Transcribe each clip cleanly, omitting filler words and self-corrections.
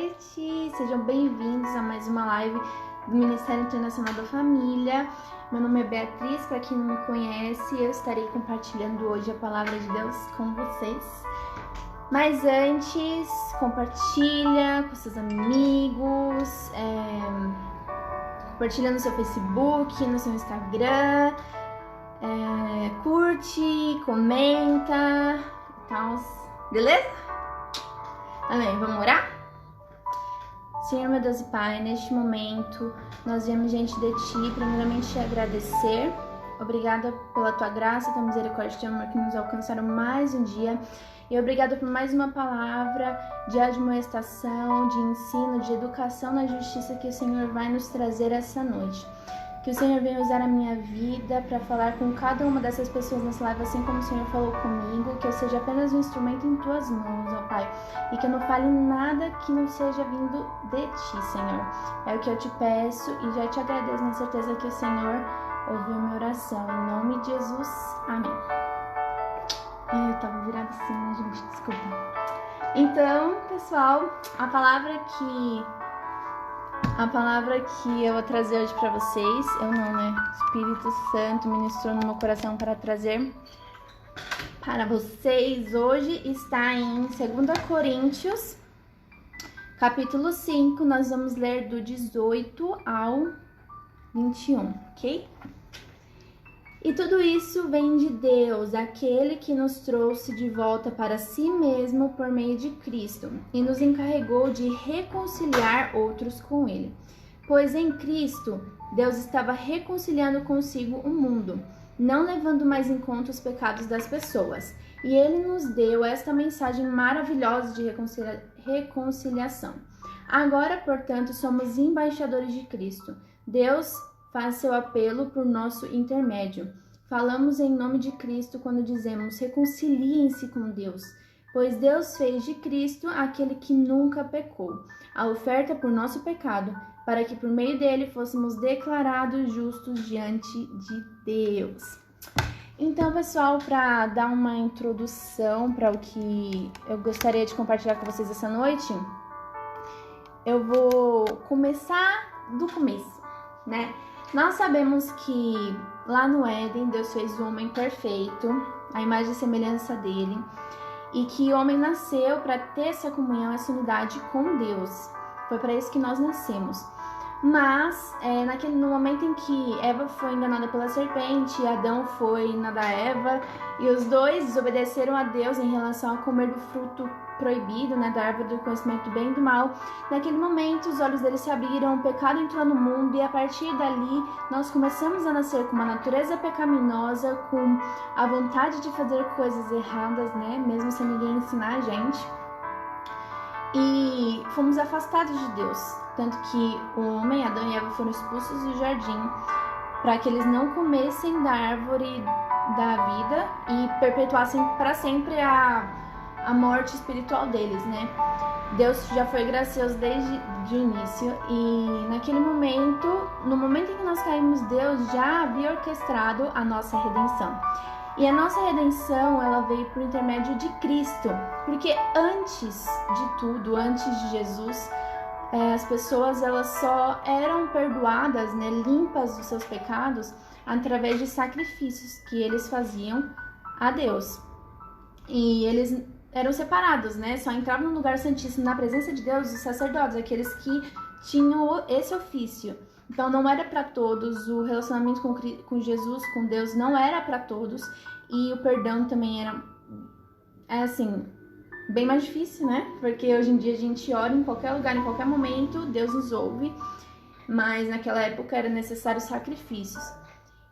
noite! Sejam bem-vindos a mais uma live do Ministério Internacional da Família. Meu nome é Beatriz, para quem não me conhece, eu estarei compartilhando hoje a Palavra de Deus com vocês. Mas antes, compartilha com seus amigos, compartilha no seu Facebook, no seu Instagram, curte, comenta e tal, beleza? Amém, vamos orar? Senhor, meu Deus e Pai, neste momento nós viemos diante de Ti, primeiramente te agradecer. Obrigada pela Tua graça, Tua misericórdia e Teu amor que nos alcançaram mais um dia. E obrigada por mais uma palavra de admoestação, de ensino, de educação na justiça que o Senhor vai nos trazer essa noite. Que o Senhor venha usar a minha vida para falar com cada uma dessas pessoas nessa live, assim como o Senhor falou comigo, que eu seja apenas um instrumento em Tuas mãos, ó Pai, e que eu não fale nada que não seja vindo de Ti, Senhor. É o que eu te peço e já te agradeço na certeza que o Senhor ouviu minha oração. Em nome de Jesus, amém. Eu tava virada assim, né, gente? Desculpa. Então, pessoal, a palavra que eu vou trazer hoje para vocês, eu não, né? Espírito Santo ministrou no meu coração para trazer para vocês hoje está em 2 Coríntios, capítulo 5, nós vamos ler do 18 ao 21, ok? E tudo isso vem de Deus, aquele que nos trouxe de volta para si mesmo por meio de Cristo e nos encarregou de reconciliar outros com Ele. Pois em Cristo, Deus estava reconciliando consigo o mundo, não levando mais em conta os pecados das pessoas. E Ele nos deu esta mensagem maravilhosa de reconciliação. Agora, portanto, somos embaixadores de Cristo. Deus faz seu apelo por nosso intermédio. Falamos em nome de Cristo quando dizemos: reconciliem-se com Deus, pois Deus fez de Cristo aquele que nunca pecou, a oferta por nosso pecado, para que por meio dele fôssemos declarados justos diante de Deus. Então, pessoal, para dar uma introdução para o que eu gostaria de compartilhar com vocês essa noite, eu vou começar do começo, né? Nós sabemos que lá no Éden, Deus fez o homem perfeito, a imagem e semelhança dele, e que o homem nasceu para ter essa comunhão, essa unidade com Deus. Foi para isso que nós nascemos. Mas, no momento em que Eva foi enganada pela serpente, Adão foi na da Eva, e os dois desobedeceram a Deus em relação a comer do fruto proibido, né, da árvore do conhecimento do bem e do mal. Naquele momento, os olhos deles se abriram, o pecado entrou no mundo, e a partir dali, nós começamos a nascer com uma natureza pecaminosa, com a vontade de fazer coisas erradas, né, mesmo sem ninguém ensinar a gente. E fomos afastados de Deus, tanto que o homem, Adão e Eva, foram expulsos do jardim para que eles não comessem da árvore da vida e perpetuassem para sempre a morte espiritual deles, né? Deus já foi gracioso desde o início e naquele momento, no momento em que nós caímos, Deus já havia orquestrado a nossa redenção. E a nossa redenção, ela veio por intermédio de Cristo, porque antes de tudo, antes de Jesus, as pessoas elas só eram perdoadas, né, limpas dos seus pecados, através de sacrifícios que eles faziam a Deus. E eles eram separados, né, só entravam no lugar santíssimo na presença de Deus os sacerdotes, aqueles que tinham esse ofício. Então não era para todos, o relacionamento com Jesus, com Deus, não era para todos, e o perdão também era, assim, bem mais difícil, né? Porque hoje em dia a gente ora em qualquer lugar, em qualquer momento, Deus nos ouve, mas naquela época era necessário sacrifícios.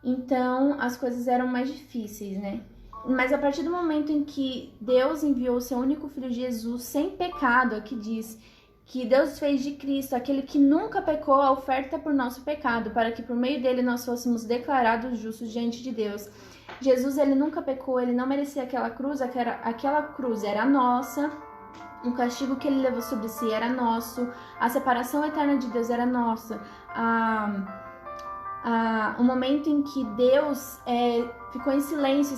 Então as coisas eram mais difíceis, né? Mas a partir do momento em que Deus enviou o seu único filho Jesus sem pecado, aqui diz que Deus fez de Cristo aquele que nunca pecou, a oferta por nosso pecado, para que por meio dele nós fôssemos declarados justos diante de Deus. Jesus, ele nunca pecou, ele não merecia aquela cruz era nossa, o castigo que ele levou sobre si era nosso, a separação eterna de Deus era nossa, o momento em que Deus ficou em silêncio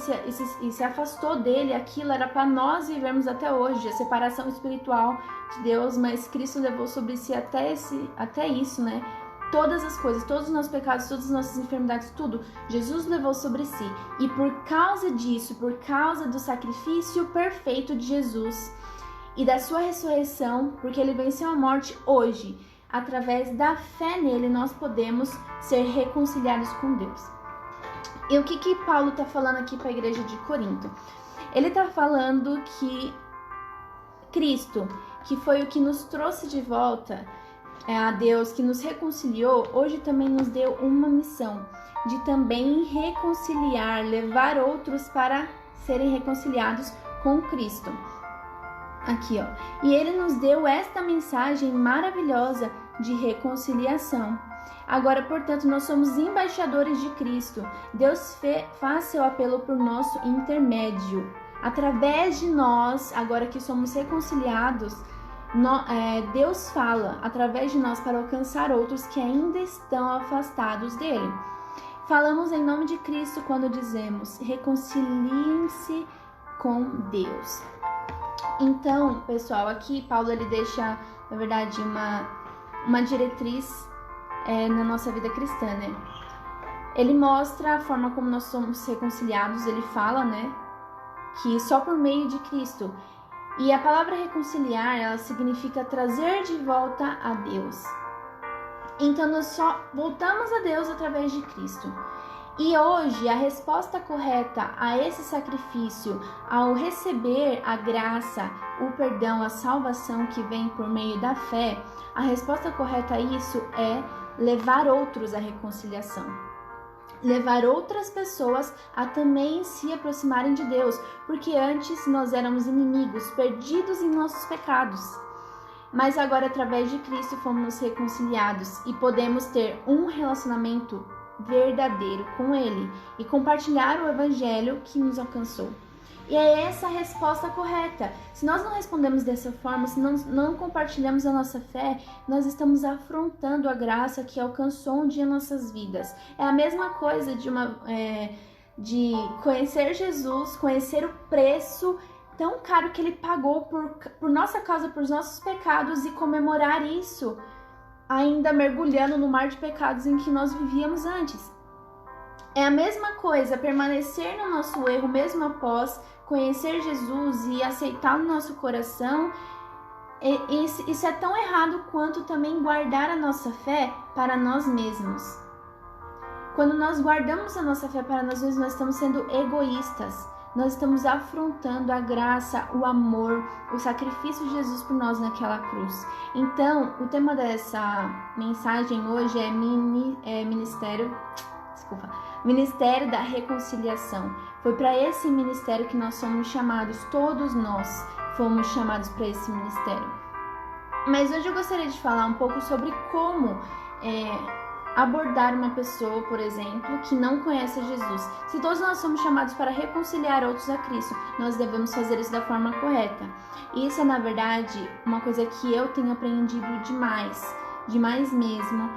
e se afastou dele, aquilo era para nós vivermos até hoje, a separação espiritual de Deus, mas Cristo levou sobre si até isso, né? Todas as coisas, todos os nossos pecados, todas as nossas enfermidades, tudo, Jesus levou sobre si. E por causa disso, por causa do sacrifício perfeito de Jesus e da sua ressurreição, porque ele venceu a morte hoje, através da fé nele, nós podemos ser reconciliados com Deus. E o que Paulo está falando aqui para a igreja de Corinto? Ele está falando que Cristo, que foi o que nos trouxe de volta a Deus, que nos reconciliou, hoje também nos deu uma missão de também reconciliar, levar outros para serem reconciliados com Cristo. Aqui, ó. E ele nos deu esta mensagem maravilhosa de reconciliação. Agora, portanto, nós somos embaixadores de Cristo. Deus faz seu apelo por nosso intermédio. Através de nós, agora que somos reconciliados, Deus fala através de nós para alcançar outros que ainda estão afastados dele. Falamos em nome de Cristo quando dizemos: reconciliem-se com Deus. Então, pessoal, aqui Paulo ele deixa, na verdade, uma diretriz na nossa vida cristã, né? Ele mostra a forma como nós somos reconciliados. Ele fala, né, que só por meio de Cristo. E a palavra reconciliar, ela significa trazer de volta a Deus. Então, nós só voltamos a Deus através de Cristo. E hoje, a resposta correta a esse sacrifício, ao receber a graça, o perdão, a salvação que vem por meio da fé, a resposta correta a isso é levar outros à reconciliação. Levar outras pessoas a também se aproximarem de Deus, porque antes nós éramos inimigos, perdidos em nossos pecados. Mas agora, através de Cristo, fomos reconciliados e podemos ter um relacionamento verdadeiro com Ele e compartilhar o Evangelho que nos alcançou. E é essa a resposta correta. Se nós não respondemos dessa forma, se não compartilhamos a nossa fé, nós estamos afrontando a graça que alcançou um dia nossas vidas. É a mesma coisa de conhecer Jesus, conhecer o preço tão caro que Ele pagou por nossa causa, por nossos pecados, e comemorar isso ainda mergulhando no mar de pecados em que nós vivíamos antes. É a mesma coisa permanecer no nosso erro mesmo após conhecer Jesus e aceitar no nosso coração. Isso é tão errado quanto também guardar a nossa fé para nós mesmos. Quando nós guardamos a nossa fé para nós mesmos, nós estamos sendo egoístas. Nós estamos afrontando a graça, o amor, o sacrifício de Jesus por nós naquela cruz. Então, o tema dessa mensagem hoje é Ministério da Reconciliação. Foi para esse ministério que nós somos chamados, todos nós fomos chamados para esse ministério. Mas hoje eu gostaria de falar um pouco sobre como abordar uma pessoa, por exemplo, que não conhece Jesus. Se todos nós somos chamados para reconciliar outros a Cristo, nós devemos fazer isso da forma correta. E isso é, na verdade, uma coisa que eu tenho aprendido demais mesmo,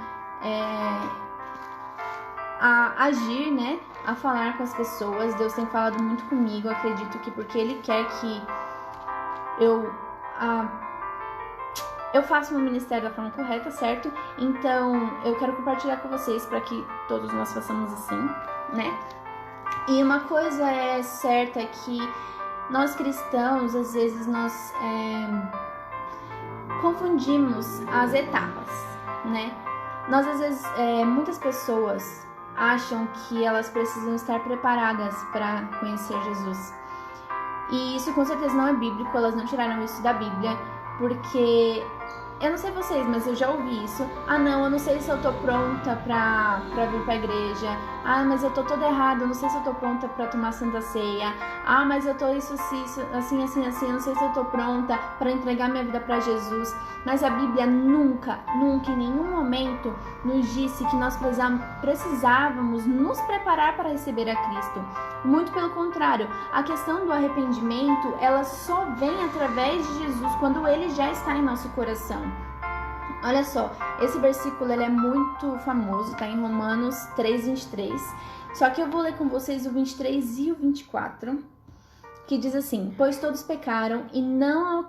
a agir, né, a falar com as pessoas. Deus tem falado muito comigo, eu acredito que porque Ele quer que eu faço meu ministério da forma correta, certo? Então, eu quero compartilhar com vocês para que todos nós façamos assim, né? E uma coisa é certa, é que nós cristãos, às vezes, nós confundimos as etapas, né? Nós, às vezes, muitas pessoas acham que elas precisam estar preparadas para conhecer Jesus. E isso com certeza não é bíblico, elas não tiraram isso da Bíblia, porque eu não sei vocês, mas eu já ouvi isso. Ah, não, eu não sei se eu tô pronta pra vir pra igreja. Ah, mas eu tô toda errada, eu não sei se eu tô pronta pra tomar Santa Ceia. Ah, mas eu tô isso, assim, eu não sei se eu tô pronta pra entregar minha vida pra Jesus. Mas a Bíblia nunca, em nenhum momento nos disse que nós precisávamos nos preparar para receber a Cristo. Muito pelo contrário, a questão do arrependimento, ela só vem através de Jesus quando Ele já está em nosso coração. Olha só, esse versículo ele é muito famoso, tá em Romanos 3:23. Só que eu vou ler com vocês o 23 e o 24, que diz assim: pois todos pecaram e não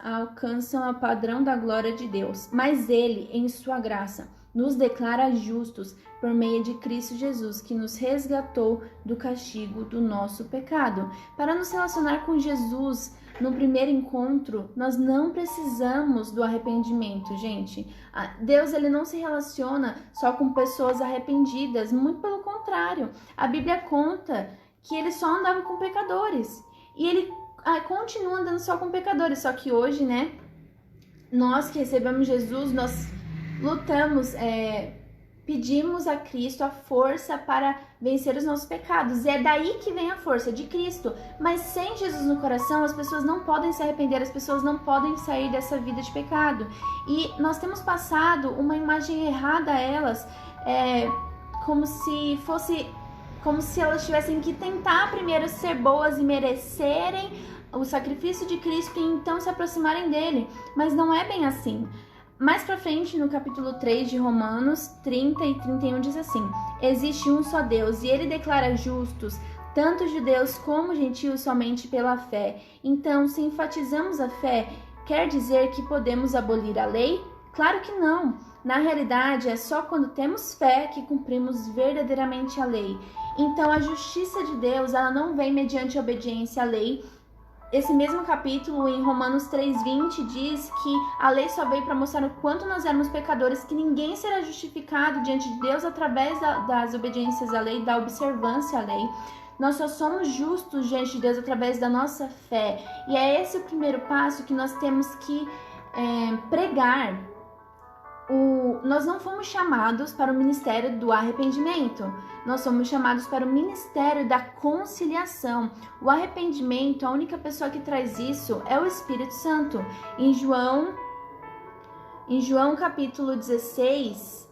alcançam o padrão da glória de Deus, mas Ele, em sua graça, nos declara justos por meio de Cristo Jesus, que nos resgatou do castigo do nosso pecado. Para nos relacionar com Jesus no primeiro encontro, nós não precisamos do arrependimento, gente. Deus, ele não se relaciona só com pessoas arrependidas, muito pelo contrário. A Bíblia conta que ele só andava com pecadores. E ele continua andando só com pecadores. Só que hoje, né, nós que recebemos Jesus, nós lutamos, pedimos a Cristo a força para vencer os nossos pecados. E é daí que vem a força de Cristo. Mas sem Jesus no coração, as pessoas não podem se arrepender, as pessoas não podem sair dessa vida de pecado. E nós temos passado uma imagem errada a elas, como se elas tivessem que tentar primeiro ser boas e merecerem o sacrifício de Cristo e então se aproximarem dele. Mas não é bem assim. Mais pra frente, no capítulo 3 de Romanos 30 e 31, diz assim: existe um só Deus e ele declara justos tanto judeus como gentios somente pela fé. Então, se enfatizamos a fé, quer dizer que podemos abolir a lei? Claro que não. Na realidade, é só quando temos fé que cumprimos verdadeiramente a lei. Então, a justiça de Deus, ela não vem mediante obediência à lei. Esse mesmo capítulo, em Romanos 3:20, diz que a lei só veio para mostrar o quanto nós éramos pecadores, que ninguém será justificado diante de Deus através das obediências à lei, da observância à lei. Nós só somos justos diante de Deus através da nossa fé. E é esse o primeiro passo que nós temos que pregar. Nós não fomos chamados para o ministério do arrependimento, nós somos chamados para o ministério da conciliação. O arrependimento, a única pessoa que traz isso é o Espírito Santo. Em João capítulo 16,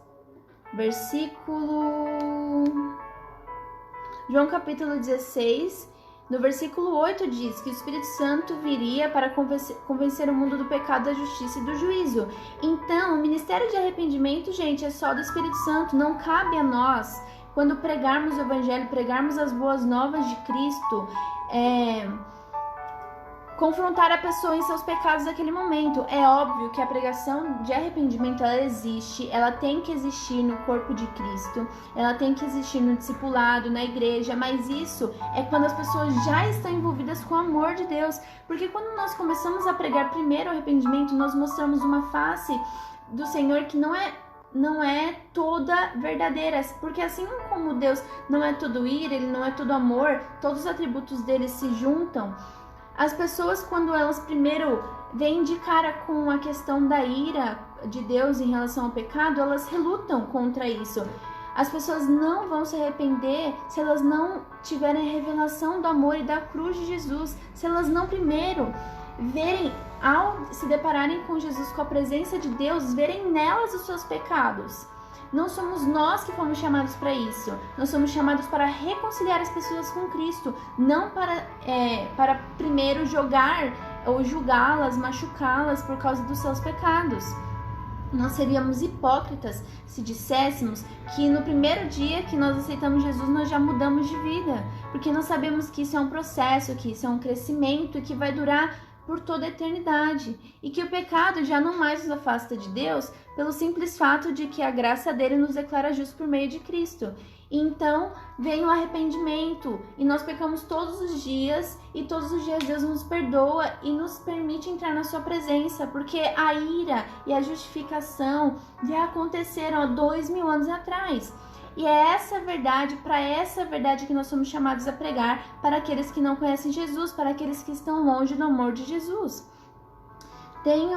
João capítulo 16, no versículo 8 diz que o Espírito Santo viria para convencer o mundo do pecado, da justiça e do juízo. Então, o ministério de arrependimento, gente, é só do Espírito Santo. Não cabe a nós, quando pregarmos o Evangelho, pregarmos as boas novas de Cristo, confrontar a pessoa em seus pecados naquele momento. É óbvio que a pregação de arrependimento, ela existe, ela tem que existir no corpo de Cristo, ela tem que existir no discipulado, na igreja, mas isso é quando as pessoas já estão envolvidas com o amor de Deus, porque quando nós começamos a pregar primeiro o arrependimento, nós mostramos uma face do Senhor que não é toda verdadeira, porque assim como Deus não é todo ira, ele não é todo amor, todos os atributos dele se juntam. As pessoas, quando elas primeiro vêm de cara com a questão da ira de Deus em relação ao pecado, elas relutam contra isso. As pessoas não vão se arrepender se elas não tiverem a revelação do amor e da cruz de Jesus, se elas não primeiro verem, ao se depararem com Jesus, com a presença de Deus, verem nelas os seus pecados. Não somos nós que fomos chamados para isso. Nós somos chamados para reconciliar as pessoas com Cristo, não para primeiro jogar ou julgá-las, machucá-las por causa dos seus pecados. Nós seríamos hipócritas se disséssemos que no primeiro dia que nós aceitamos Jesus, nós já mudamos de vida, porque nós sabemos que isso é um processo, que isso é um crescimento e que vai durar por toda a eternidade, e que o pecado já não mais nos afasta de Deus pelo simples fato de que a graça dele nos declara justos por meio de Cristo. E então vem o arrependimento e nós pecamos todos os dias, e todos os dias Deus nos perdoa e nos permite entrar na sua presença, porque a ira e a justificação já aconteceram há 2000 anos atrás. E é essa verdade, para essa verdade que nós somos chamados a pregar para aqueles que não conhecem Jesus, para aqueles que estão longe do amor de Jesus. Tem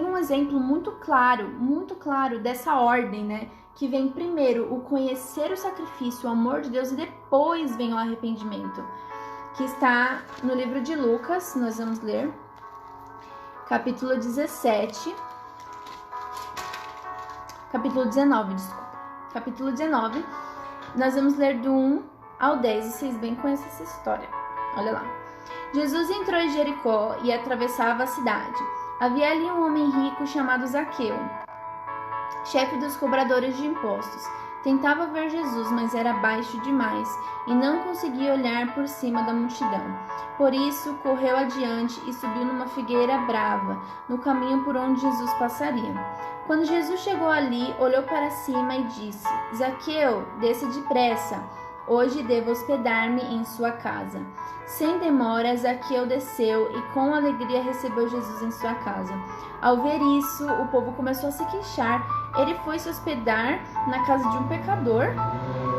um exemplo muito claro dessa ordem, né? Que vem primeiro o conhecer o sacrifício, o amor de Deus, e depois vem o arrependimento, que está no livro de Lucas. Nós vamos ler capítulo 19, capítulo 19, nós vamos ler do 1 ao 10, e vocês bem conhecem essa história. Olha lá. Jesus entrou em Jericó e atravessava a cidade. Havia ali um homem rico chamado Zaqueu, chefe dos cobradores de impostos. Tentava ver Jesus, mas era baixo demais e não conseguia olhar por cima da multidão. Por isso, correu adiante e subiu numa figueira brava, no caminho por onde Jesus passaria. Quando Jesus chegou ali, olhou para cima e disse: Zaqueu, desça depressa. Hoje devo hospedar-me em sua casa. Sem demora, Zaqueu desceu e com alegria recebeu Jesus em sua casa. Ao ver isso, o povo começou a se queixar. Ele foi se hospedar na casa de um pecador.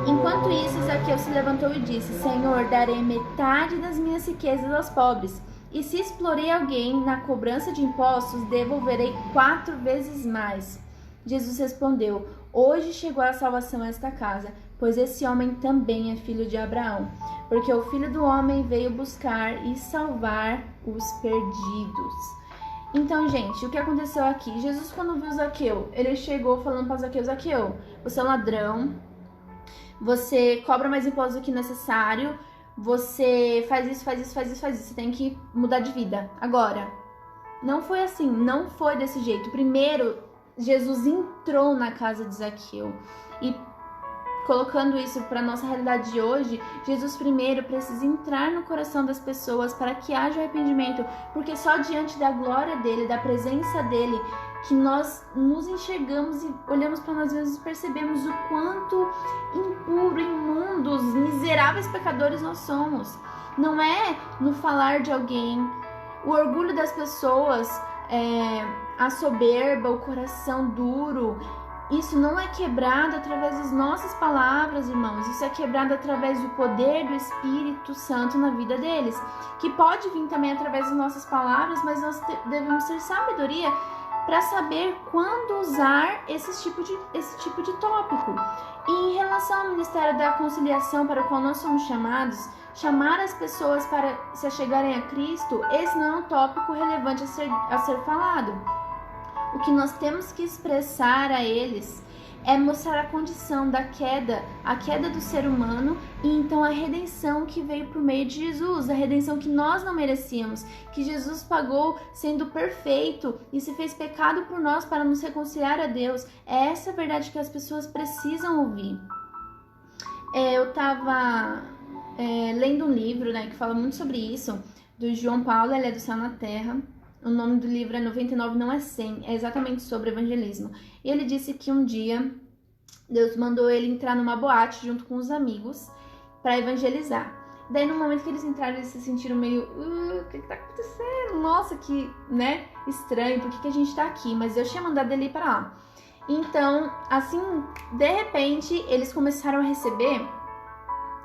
Enquanto isso, Zaqueu se levantou e disse: Senhor, darei metade das minhas riquezas aos pobres. E se explorei alguém na cobrança de impostos, devolverei 4 vezes mais. Jesus respondeu: Hoje chegou a salvação a esta casa, pois esse homem também é filho de Abraão, porque o Filho do Homem veio buscar e salvar os perdidos. Então, gente, o que aconteceu aqui? Jesus, quando viu Zaqueu, ele chegou falando para Zaqueu: Zaqueu, você é um ladrão, você cobra mais impostos do que necessário, você faz isso, você tem que mudar de vida. Agora, não foi assim, não foi desse jeito. Primeiro, Jesus entrou na casa de Zaqueu e, colocando isso para nossa realidade de hoje, Jesus primeiro precisa entrar no coração das pessoas para que haja arrependimento, porque só diante da glória dele, da presença dele, que nós nos enxergamos e olhamos para nós mesmos e percebemos o quanto impuro, imundos, miseráveis pecadores nós somos. Não é no falar de alguém, o orgulho das pessoas, a soberba, o coração duro. Isso não é quebrado através das nossas palavras, irmãos. Isso é quebrado através do poder do Espírito Santo na vida deles, que pode vir também através das nossas palavras, mas nós devemos ter sabedoria para saber quando usar esse tipo de tópico. E em relação ao Ministério da Conciliação, para o qual nós somos chamados, chamar as pessoas para se achegarem a Cristo, esse não é um tópico relevante a ser falado. O que nós temos que expressar a eles é mostrar a condição da queda, a queda do ser humano, e então a redenção que veio por meio de Jesus, a redenção que nós não merecíamos, que Jesus pagou sendo perfeito e se fez pecado por nós para nos reconciliar a Deus. É essa a verdade que as pessoas precisam ouvir. Eu estava lendo um livro, que fala muito sobre isso, do João Paulo, ele é do Céu na Terra. O nome do livro é 99 não é 100, é exatamente sobre evangelismo. E ele disse que um dia Deus mandou ele entrar numa boate junto com os amigos para evangelizar. Daí no momento que eles entraram, eles se sentiram meio, o que tá acontecendo? Nossa, que, estranho, por que a gente tá aqui? Mas Deus tinha mandado ele ir para lá. Então, assim, de repente, eles começaram a receber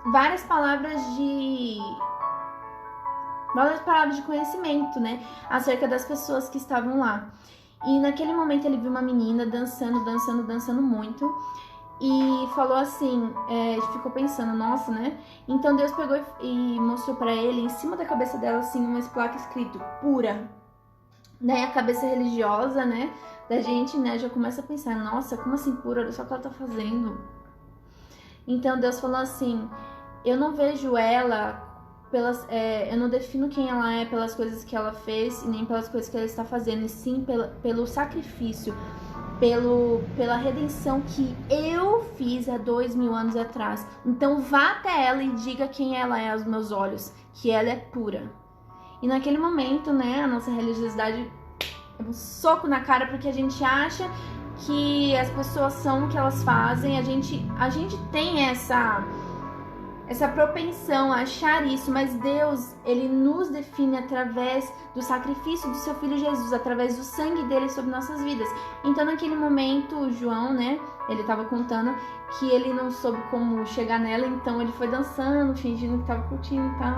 várias palavras de conhecimento, acerca das pessoas que estavam lá. E naquele momento ele viu uma menina dançando muito, e falou assim, ficou pensando, nossa, Então Deus pegou e mostrou pra ele, em cima da cabeça dela, assim, uma placa escrito, pura. Daí a cabeça religiosa, da gente, já começa a pensar, nossa, como assim pura? Olha só o que ela tá fazendo. Então Deus falou assim, eu não vejo ela eu não defino quem ela é pelas coisas que ela fez e nem pelas coisas que ela está fazendo, e sim pelo sacrifício, pela redenção que eu fiz há 2000 anos atrás. Então vá até ela e diga quem ela é aos meus olhos, que ela é pura. E naquele momento, a nossa religiosidade é um soco na cara, porque a gente acha que as pessoas são o que elas fazem, a gente tem essa propensão a achar isso, mas Deus, ele nos define através do sacrifício do seu Filho Jesus, através do sangue dele sobre nossas vidas. Então naquele momento, o João, ele estava contando que ele não soube como chegar nela, então ele foi dançando, fingindo que estava curtindo e tal.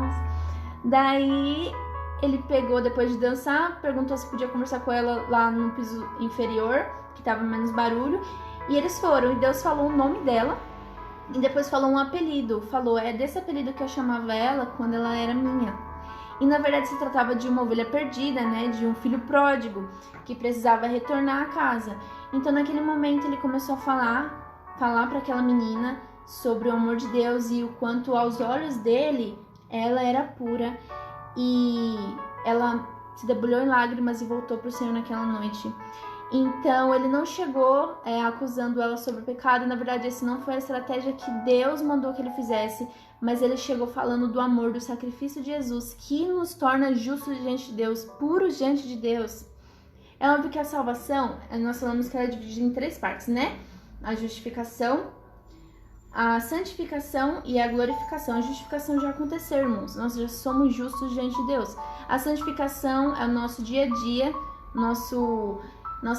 Daí ele pegou, depois de dançar, perguntou se podia conversar com ela lá no piso inferior, que estava menos barulho, e eles foram, e Deus falou o nome dela, e depois falou um apelido, falou, é desse apelido que eu chamava ela quando ela era minha. E na verdade se tratava de uma ovelha perdida, de um filho pródigo, que precisava retornar à casa. Então naquele momento ele começou a falar para aquela menina sobre o amor de Deus e o quanto aos olhos dele ela era pura. E ela se debulhou em lágrimas e voltou para o Senhor naquela noite. Então, ele não chegou acusando ela sobre o pecado. Na verdade, essa não foi a estratégia que Deus mandou que ele fizesse. Mas ele chegou falando do amor, do sacrifício de Jesus, que nos torna justos diante de Deus, puros diante de Deus. É óbvio que a salvação, nós falamos que ela é dividida em 3 partes, né? A justificação, a santificação e a glorificação. A justificação já aconteceu, irmãos. Nós já somos justos diante de Deus. A santificação é o nosso dia a dia, nosso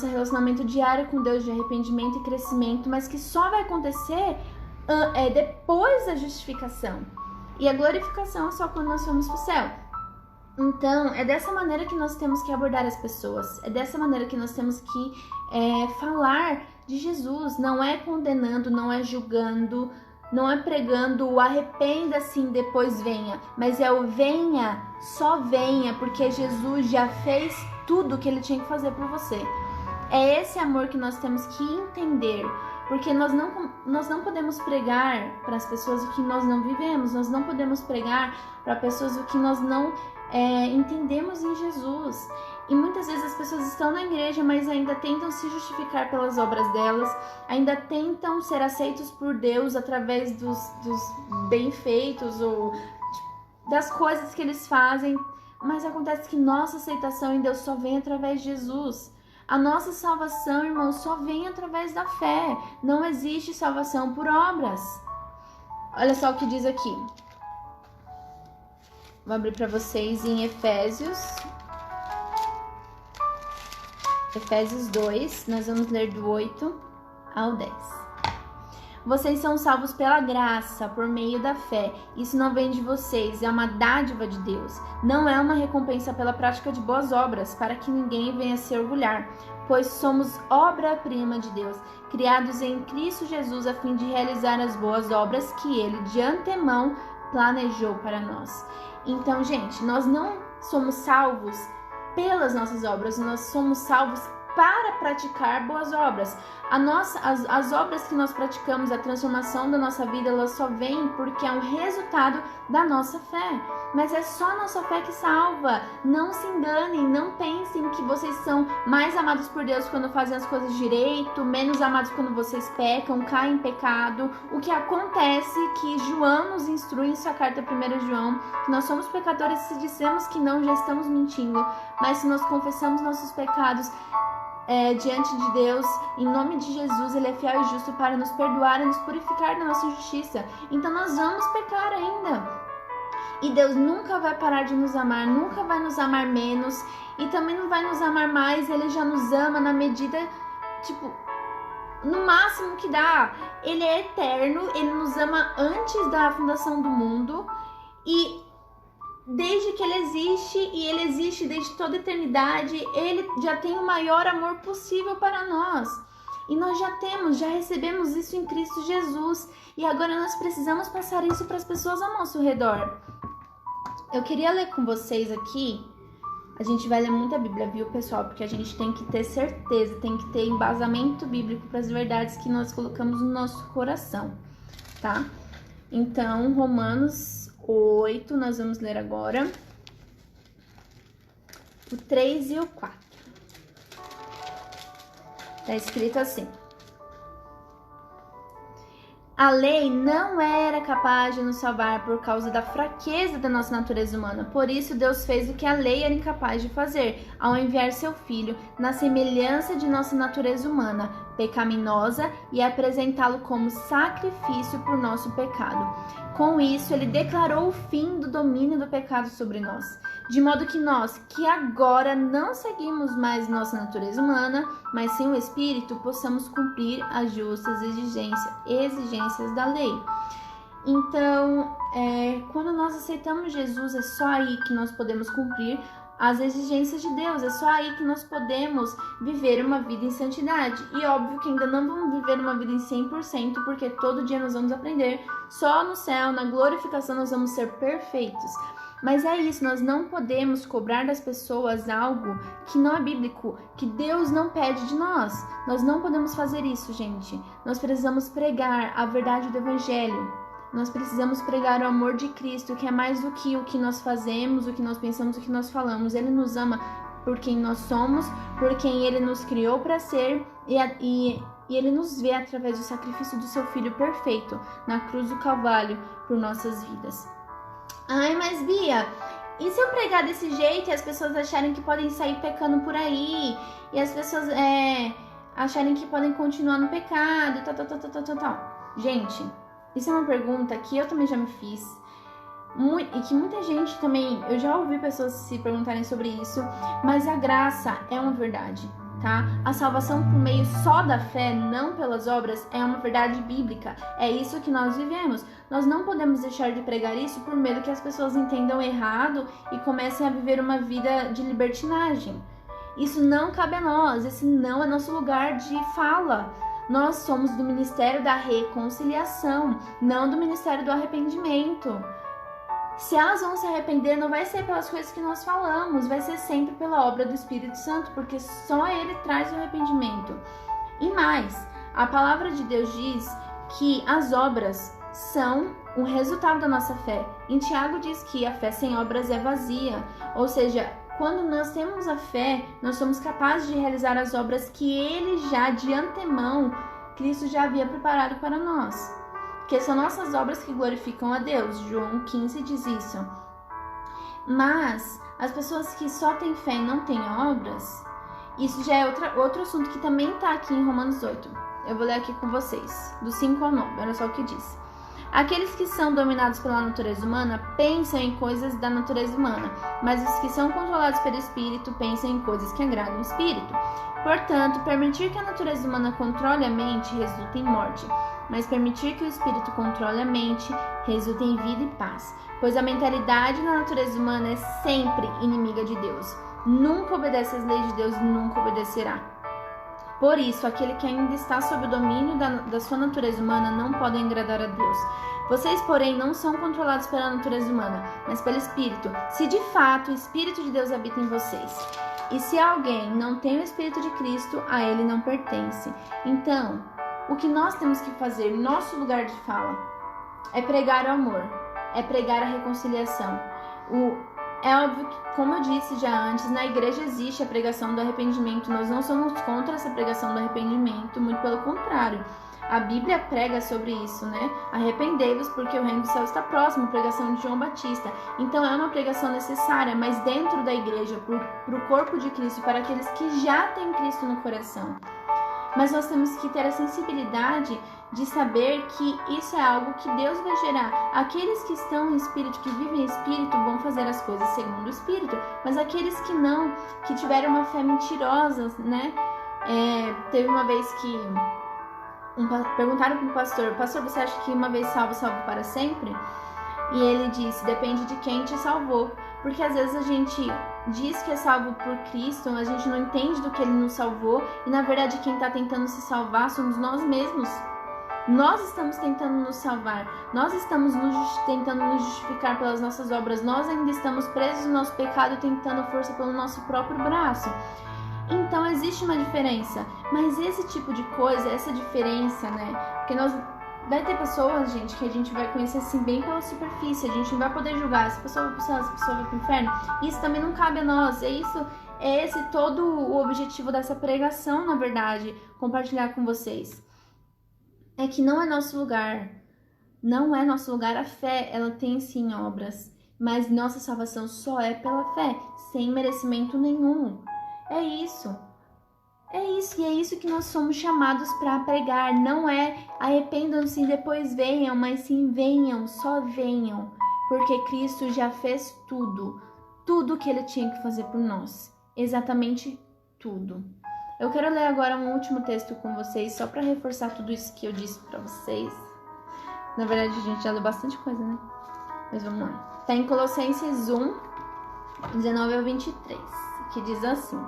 relacionamento diário com Deus de arrependimento e crescimento, mas que só vai acontecer depois da justificação. E a glorificação é só quando nós formos para o céu. Então, é dessa maneira que nós temos que abordar as pessoas. É dessa maneira que nós temos que falar de Jesus. Não é condenando, não é julgando, não é pregando o arrependa-se e depois venha. Mas é o venha, só venha, porque Jesus já fez tudo o que ele tinha que fazer por você. É esse amor que nós temos que entender. Porque nós não podemos pregar para as pessoas o que nós não vivemos. Nós não podemos pregar para pessoas o que nós não entendemos em Jesus. E muitas vezes as pessoas estão na igreja, mas ainda tentam se justificar pelas obras delas, ainda tentam ser aceitos por Deus através dos bem-feitos ou das coisas que eles fazem. Mas acontece que nossa aceitação em Deus só vem através de Jesus. A nossa salvação, irmãos, só vem através da fé. Não existe salvação por obras. Olha só o que diz aqui. Vou abrir para vocês em Efésios 2, nós vamos ler do 8 ao 10. Vocês são salvos pela graça, por meio da fé. Isso não vem de vocês, é uma dádiva de Deus. Não é uma recompensa pela prática de boas obras, para que ninguém venha se orgulhar, pois somos obra-prima de Deus, criados em Cristo Jesus a fim de realizar as boas obras que Ele de antemão planejou para nós. Então, gente, nós não somos salvos pelas nossas obras, nós somos salvos para praticar boas obras. As obras que nós praticamos, a transformação da nossa vida, elas só vêm porque é um resultado da nossa fé. Mas é só a nossa fé que salva. Não se enganem, não pensem que vocês são mais amados por Deus quando fazem as coisas direito, menos amados quando vocês pecam, caem em pecado. O que acontece é que João nos instrui em sua carta 1 João, que nós somos pecadores. Se dissemos que não, já estamos mentindo. Mas se nós confessamos nossos pecados diante de Deus, em nome de Jesus, Ele é fiel e justo para nos perdoar e nos purificar da nossa justiça. Então nós vamos pecar ainda. E Deus nunca vai parar de nos amar, nunca vai nos amar menos e também não vai nos amar mais. Ele já nos ama na medida, no máximo que dá. Ele é eterno, Ele nos ama antes da fundação do mundo e desde que Ele existe, e Ele existe desde toda a eternidade, Ele já tem o maior amor possível para nós. E nós já recebemos isso em Cristo Jesus. E agora nós precisamos passar isso para as pessoas ao nosso redor. Eu queria ler com vocês aqui. A gente vai ler muita Bíblia, viu, pessoal? Porque a gente tem que ter certeza, tem que ter embasamento bíblico para as verdades que nós colocamos no nosso coração, tá? Então, Romanos 8, nós vamos ler agora. O 3 e o 4. Tá escrito assim: a lei não era capaz de nos salvar por causa da fraqueza da nossa natureza humana. Por isso, Deus fez o que a lei era incapaz de fazer, ao enviar seu Filho na semelhança de nossa natureza humana, pecaminosa, e apresentá-lo como sacrifício por nosso pecado. Com isso, ele declarou o fim do domínio do pecado sobre nós, de modo que nós, que agora não seguimos mais nossa natureza humana, mas sim o Espírito, possamos cumprir as justas exigências da lei. Então, quando nós aceitamos Jesus, é só aí que nós podemos cumprir as exigências de Deus, é só aí que nós podemos viver uma vida em santidade. E óbvio que ainda não vamos viver uma vida em 100%, porque todo dia nós vamos aprender. Só no céu, na glorificação, nós vamos ser perfeitos. Mas é isso, nós não podemos cobrar das pessoas algo que não é bíblico, que Deus não pede de nós. Nós não podemos fazer isso, gente. Nós precisamos pregar a verdade do Evangelho. Nós precisamos pregar o amor de Cristo, que é mais do que o que nós fazemos, o que nós pensamos, o que nós falamos. Ele nos ama por quem nós somos, por quem Ele nos criou para ser, e Ele nos vê através do sacrifício do seu Filho perfeito na cruz do Calvário por nossas vidas. Ai, mas Bia, e se eu pregar desse jeito e as pessoas acharem que podem sair pecando por aí, e as pessoas acharem que podem continuar no pecado, tal. Gente, isso é uma pergunta que eu também já me fiz, e que muita gente também, eu já ouvi pessoas se perguntarem sobre isso, mas a graça é uma verdade, tá? A salvação por meio só da fé, não pelas obras, é uma verdade bíblica. É isso que nós vivemos. Nós não podemos deixar de pregar isso por medo que as pessoas entendam errado e comecem a viver uma vida de libertinagem. Isso não cabe a nós, esse não é nosso lugar de fala. Nós somos do ministério da reconciliação, não do ministério do arrependimento. Se elas vão se arrepender, não vai ser pelas coisas que nós falamos, vai ser sempre pela obra do Espírito Santo, porque só Ele traz o arrependimento. E mais, a palavra de Deus diz que as obras são o resultado da nossa fé. Em Tiago diz que a fé sem obras é vazia, ou seja, quando nós temos a fé, nós somos capazes de realizar as obras que Ele já de antemão, Cristo já havia preparado para nós. Porque são nossas obras que glorificam a Deus. João 15 diz isso. Mas as pessoas que só têm fé e não têm obras, isso já é outro assunto que também está aqui em Romanos 8. Eu vou ler aqui com vocês, do 5 ao 9, olha só o que diz. Aqueles que são dominados pela natureza humana pensam em coisas da natureza humana, mas os que são controlados pelo Espírito pensam em coisas que agradam o Espírito. Portanto, permitir que a natureza humana controle a mente resulta em morte, mas permitir que o Espírito controle a mente resulta em vida e paz, pois a mentalidade da natureza humana é sempre inimiga de Deus. Nunca obedece às leis de Deus, nunca obedecerá. Por isso, aquele que ainda está sob o domínio da sua natureza humana não pode agradar a Deus. Vocês, porém, não são controlados pela natureza humana, mas pelo Espírito, se de fato o Espírito de Deus habita em vocês. E se alguém não tem o Espírito de Cristo, a ele não pertence. Então, o que nós temos que fazer, nosso lugar de fala, é pregar o amor, é pregar a reconciliação. É óbvio que, como eu disse já antes, na igreja existe a pregação do arrependimento. Nós não somos contra essa pregação do arrependimento, muito pelo contrário. A Bíblia prega sobre isso, né? Arrependei-vos porque o reino do céu está próximo, pregação de João Batista. Então é uma pregação necessária, mas dentro da igreja, para o corpo de Cristo, para aqueles que já têm Cristo no coração. Mas nós temos que ter a sensibilidade de saber que isso é algo que Deus vai gerar. Aqueles que estão em espírito, que vivem em espírito, vão fazer as coisas segundo o espírito. Mas aqueles que não, que tiveram uma fé mentirosa, né? Teve uma vez que perguntaram para o pastor, você acha que uma vez salvo, salvo para sempre? E ele disse, depende de quem te salvou. Porque às vezes a gente diz que é salvo por Cristo, a gente não entende do que Ele nos salvou, e na verdade quem está tentando se salvar somos nós mesmos. Nós estamos tentando nos salvar, nós estamos tentando nos justificar pelas nossas obras, nós ainda estamos presos no nosso pecado, tentando força pelo nosso próprio braço. Então existe uma diferença, mas esse tipo de coisa, essa diferença, né? Porque vai ter pessoas, gente, que a gente vai conhecer assim bem pela superfície, a gente não vai poder julgar, essa pessoa vai pro céu, essa pessoa vai pro inferno. Isso também não cabe a nós, é esse todo o objetivo dessa pregação, na verdade, compartilhar com vocês. É que não é nosso lugar, não é nosso lugar. A fé, ela tem sim obras, mas nossa salvação só é pela fé, sem merecimento nenhum. É isso, e é isso que nós somos chamados para pregar. Não é arrependam-se e depois venham, mas sim venham, só venham, porque Cristo já fez tudo que Ele tinha que fazer por nós, exatamente tudo. Eu quero ler agora um último texto com vocês, só para reforçar tudo isso que eu disse para vocês. Na verdade, a gente já leu bastante coisa, né? Mas vamos lá. Tá em Colossenses 1, 19 ao 23, que diz assim: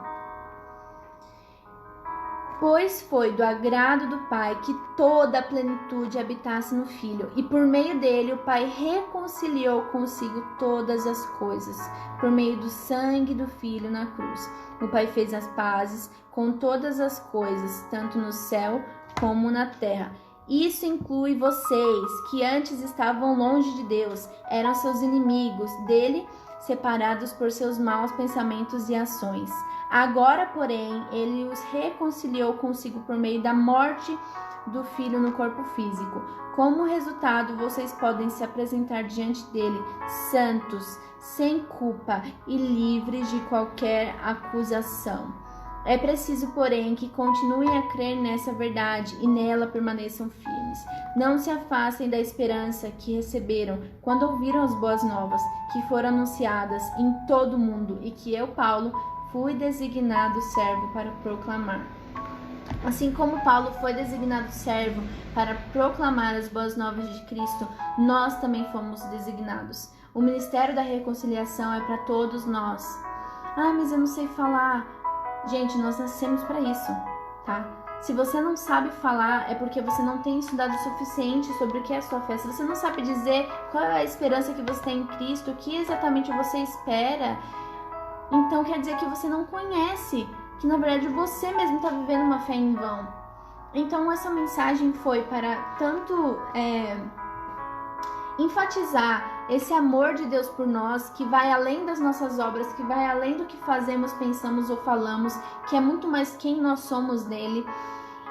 Pois foi do agrado do Pai que toda a plenitude habitasse no Filho, e por meio dele o Pai reconciliou consigo todas as coisas, por meio do sangue do Filho na cruz. O Pai fez as pazes com todas as coisas, tanto no céu como na terra, Isso inclui vocês, que antes estavam longe de Deus, eram seus inimigos dele, separados por seus maus pensamentos e ações. Agora, porém, ele os reconciliou consigo por meio da morte do Filho no corpo físico. Como resultado, vocês podem se apresentar diante dele, santos, sem culpa e livres de qualquer acusação. É preciso, porém, que continuem a crer nessa verdade e nela permaneçam firmes. Não se afastem da esperança que receberam quando ouviram as boas novas, que foram anunciadas em todo o mundo e que eu, Paulo, fui designado servo para proclamar. Assim como Paulo foi designado servo para proclamar as boas novas de Cristo, nós também fomos designados. O ministério da reconciliação é para todos nós. Mas eu não sei falar. Gente, nós nascemos para isso, tá? Se você não sabe falar, é porque você não tem estudado o suficiente sobre o que é a sua fé. Se você não sabe dizer qual é a esperança que você tem em Cristo, o que exatamente você espera, então quer dizer que você não conhece, que na verdade você mesmo está vivendo uma fé em vão. Então essa mensagem foi para tanto enfatizar esse amor de Deus por nós, que vai além das nossas obras, que vai além do que fazemos, pensamos ou falamos, que é muito mais quem nós somos nele,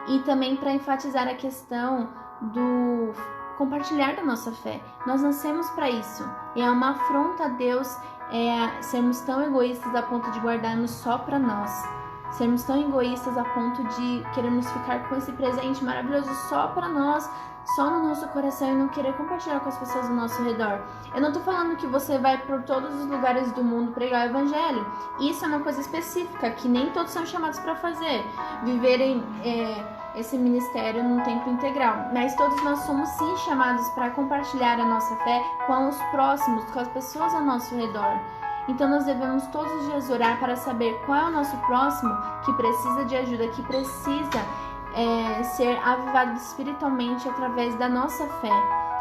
e também para enfatizar a questão do compartilhar da nossa fé. Nós nascemos para isso, e é uma afronta a Deus sermos tão egoístas a ponto de guardarmos só para nós, sermos tão egoístas a ponto de querermos ficar com esse presente maravilhoso só para nós, só no nosso coração, e não querer compartilhar com as pessoas ao nosso redor. Eu não tô falando que você vai por todos os lugares do mundo pregar o evangelho. Isso é uma coisa específica que nem todos são chamados para fazer, viverem esse ministério num tempo integral. Mas todos nós somos sim chamados para compartilhar a nossa fé com os próximos, com as pessoas ao nosso redor. Então nós devemos todos os dias orar para saber qual é o nosso próximo que precisa de ajuda, que precisa ser avivado espiritualmente através da nossa fé,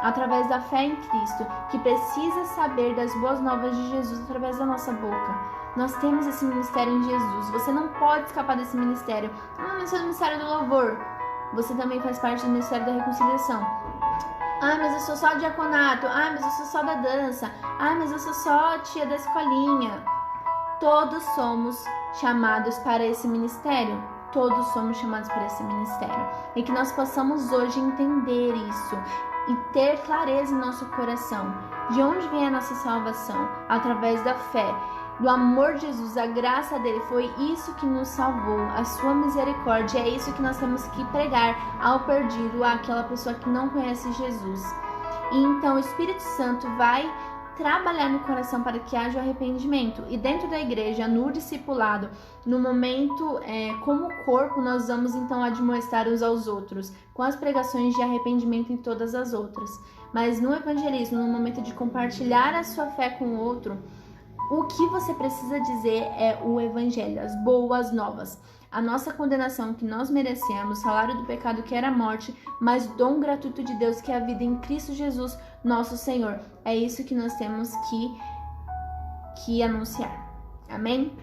através da fé em Cristo, que precisa saber das boas novas de Jesus através da nossa boca. Nós temos esse ministério em Jesus. Você não pode escapar desse ministério. Mas é o ministério do louvor. Você também faz parte do ministério da reconciliação. Mas eu sou só diaconato. Mas eu sou só da dança. Mas eu sou só tia da escolinha. Todos somos chamados para esse ministério. Todos somos chamados para esse ministério. E que nós possamos hoje entender isso e ter clareza em nosso coração. De onde vem a nossa salvação? Através da fé, do amor de Jesus, a graça dele. Foi isso que nos salvou, a sua misericórdia. É isso que nós temos que pregar ao perdido, àquela pessoa que não conhece Jesus. E então o Espírito Santo vai trabalhar no coração para que haja o arrependimento. E dentro da igreja, no discipulado, no momento como corpo, nós vamos então admoestar uns aos outros, com as pregações de arrependimento em todas as outras. Mas no evangelismo, no momento de compartilhar a sua fé com o outro, o que você precisa dizer é o evangelho, as boas novas. A nossa condenação que nós merecemos, o salário do pecado que era a morte, mas dom gratuito de Deus que é a vida em Cristo Jesus, nosso Senhor. É isso que nós temos que anunciar. Amém?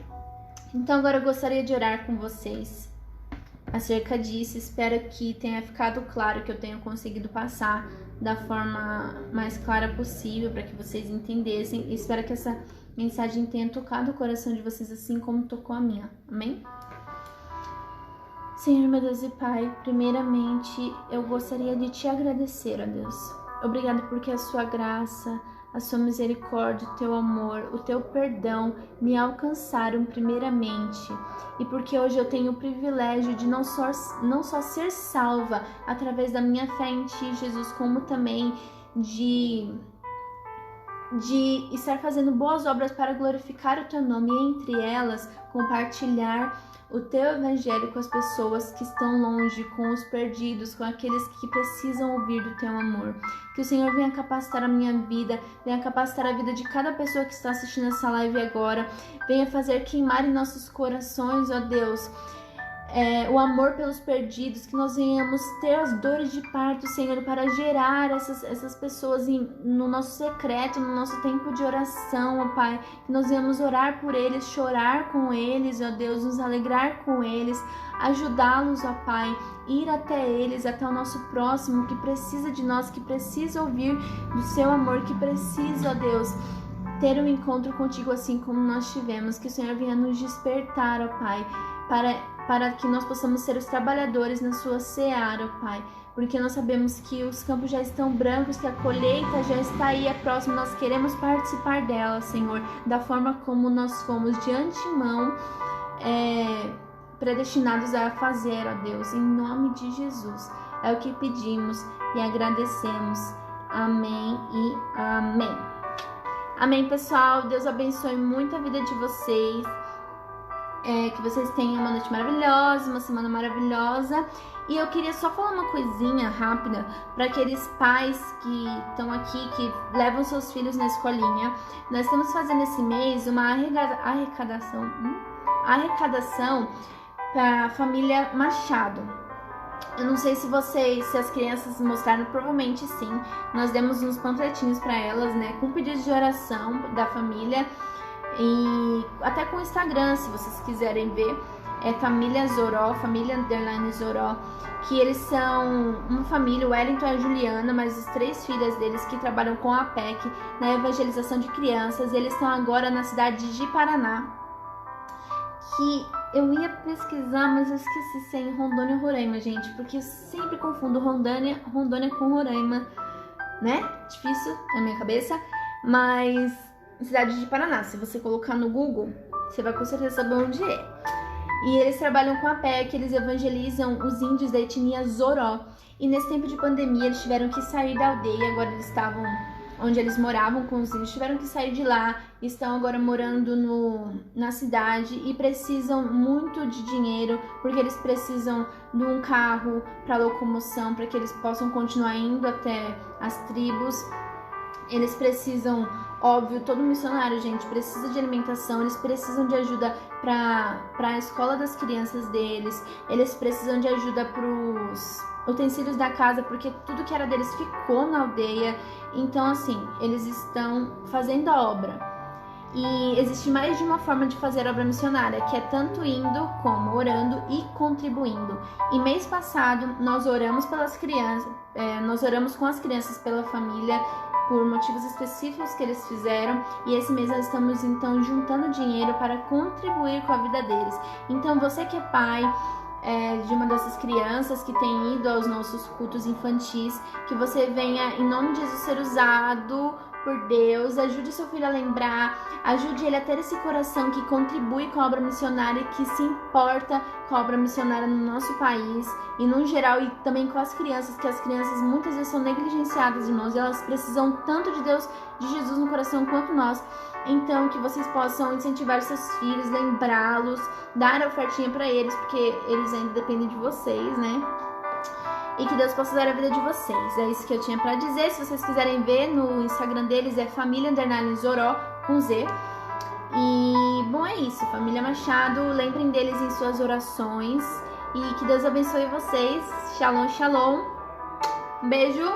Então agora eu gostaria de orar com vocês acerca disso. Espero que tenha ficado claro, que eu tenha conseguido passar da forma mais clara possível para que vocês entendessem. E espero que essa mensagem tenha tocado o coração de vocês assim como tocou a minha. Amém? Senhor, meu Deus e Pai, primeiramente eu gostaria de te agradecer, ó Deus. Obrigado porque a sua graça, a sua misericórdia, o teu amor, o teu perdão me alcançaram primeiramente. E porque hoje eu tenho o privilégio de não só ser salva através da minha fé em Ti, Jesus, como também de estar fazendo boas obras para glorificar o Teu nome e entre elas compartilhar o Teu Evangelho com as pessoas que estão longe, com os perdidos, com aqueles que precisam ouvir do Teu amor. Que o Senhor venha capacitar a minha vida, venha capacitar a vida de cada pessoa que está assistindo essa live agora, venha fazer queimar em nossos corações, ó Deus, o amor pelos perdidos, que nós venhamos ter as dores de parto, Senhor, para gerar essas pessoas no nosso secreto, no nosso tempo de oração, ó Pai, que nós venhamos orar por eles, chorar com eles, ó Deus, nos alegrar com eles, ajudá-los, ó Pai, ir até eles, até o nosso próximo, que precisa de nós, que precisa ouvir do seu amor, que precisa, ó Deus, ter um encontro contigo assim como nós tivemos, que o Senhor venha nos despertar, ó Pai, para que nós possamos ser os trabalhadores na sua seara, ó Pai, porque nós sabemos que os campos já estão brancos, que a colheita já está aí, é próximo, nós queremos participar dela, Senhor, da forma como nós fomos de antemão predestinados a fazer, ó Deus, em nome de Jesus, é o que pedimos e agradecemos, amém e amém. Amém, pessoal, Deus abençoe muito a vida de vocês, que vocês tenham uma noite maravilhosa, uma semana maravilhosa. E eu queria só falar uma coisinha rápida para aqueles pais que estão aqui, que levam seus filhos na escolinha. Nós estamos fazendo esse mês uma arrecadação para a família Machado. Eu não sei se as crianças mostraram, provavelmente sim. Nós demos uns panfletinhos para elas, né, com pedidos de oração da família. E até com o Instagram, se vocês quiserem ver, é Família Zoró, Família Underline Zoró, que eles são uma família, o Wellington e a Juliana, mas as 3 filhas deles que trabalham com a PEC na evangelização de crianças. Eles estão agora na cidade de Paraná, que eu ia pesquisar, mas eu esqueci se é em Rondônia ou Roraima, gente, porque eu sempre confundo Rondônia com Roraima, né? Difícil na minha cabeça, mas cidade de Paraná, se você colocar no Google, você vai com certeza saber onde é. E eles trabalham com a PEC, eles evangelizam os índios da etnia Zoró. E nesse tempo de pandemia, eles tiveram que sair da aldeia, agora eles estavam onde eles moravam com os índios, tiveram que sair de lá, estão agora morando na cidade e precisam muito de dinheiro, porque eles precisam de um carro para locomoção, para que eles possam continuar indo até as tribos. Eles precisam, óbvio, todo missionário, gente, precisa de alimentação, eles precisam de ajuda para a escola das crianças deles, eles precisam de ajuda para os utensílios da casa, porque tudo que era deles ficou na aldeia. Então, assim, eles estão fazendo a obra. E existe mais de uma forma de fazer obra missionária, que é tanto indo como orando e contribuindo. E mês passado, nós oramos pelas crianças, nós oramos com as crianças pela família, por motivos específicos que eles fizeram, e esse mês nós estamos então juntando dinheiro para contribuir com a vida deles. Então você que é pai de uma dessas crianças que tem ido aos nossos cultos infantis, que você venha em nome de Jesus ser usado por Deus, ajude seu filho a lembrar, ajude ele a ter esse coração que contribui com a obra missionária, que se importa com a obra missionária no nosso país e no geral, e também com as crianças, que as crianças muitas vezes são negligenciadas, irmãos, e elas precisam tanto de Deus, de Jesus no coração quanto nós. Então, que vocês possam incentivar seus filhos, lembrá-los, dar a ofertinha para eles, porque eles ainda dependem de vocês, né? E que Deus possa dar a vida de vocês. É isso que eu tinha pra dizer. Se vocês quiserem ver, no Instagram deles é Família Underline Zoró, com Z. E, bom, é isso. Família Machado, lembrem deles em suas orações. E que Deus abençoe vocês. Shalom, shalom. Um beijo.